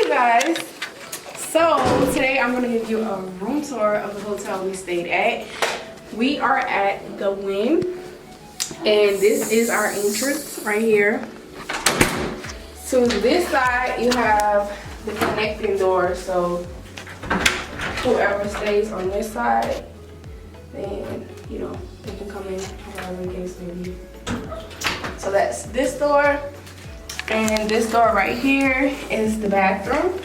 you guys. So today I'm going to give you a room tour of the hotel we stayed at. We are at the Wynn, and this is our entrance right here. To this side you have the connecting door, so whoever stays on this side, then you know they can come in whatever the case may be. So that's this door, and this door right here is the bathroom.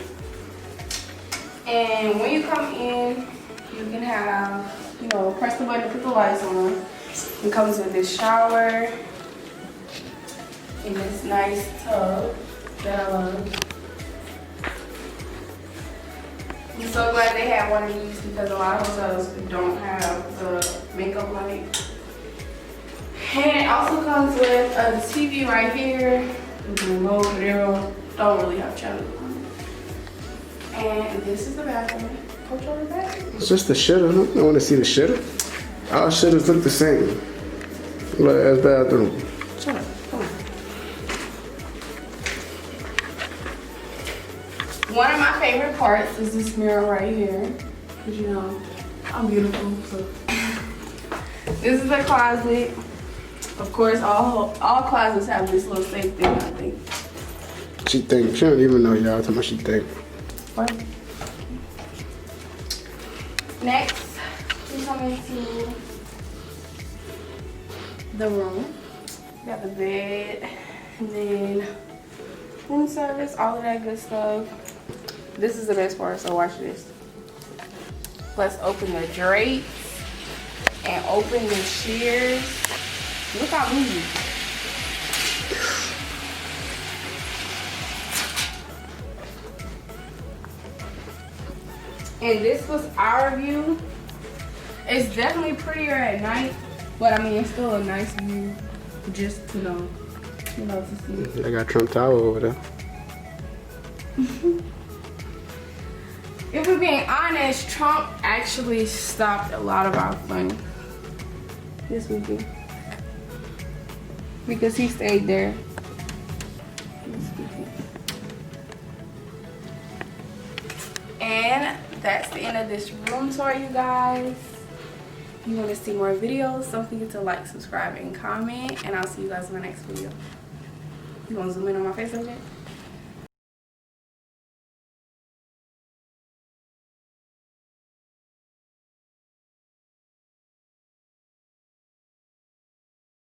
And when you come in, you can have, you know, press the button to put the lights on. It comes with this shower and this nice tub that I love. I'm so glad they have one of these because a lot of hotels don't have the makeup light. And it also comes with a TV right here with the remote, but they don't really have channels on it. And this is the bathroom. Coach over the bathroom. It's just the shitter. I want to see the shitter. All shitters look the same. Look at this bathroom. Shut up. Come on. One of my favorite parts is this mirror right here. Because you know, I'm beautiful. So. This is a closet. Of course, all closets have this little safe thing, I think. She think. She don't even know y'all. Tell me she think. What? Next, we come into the room. We got the bed, and then room service, all of that good stuff. This is the best part, so watch this. Let's open the drapes and open the shears. Look how moving. And this was our view. It's definitely prettier at night, but I mean, it's still a nice view just to know, to see. I got Trump Tower over there. If we're being honest, Trump actually stopped a lot of our fun this weekend because he stayed there this weekend. And that's the end of this room tour, you guys. If you want to see more videos, don't forget to like, subscribe, and comment. And I'll see you guys in my next video. You want to zoom in on my face a bit?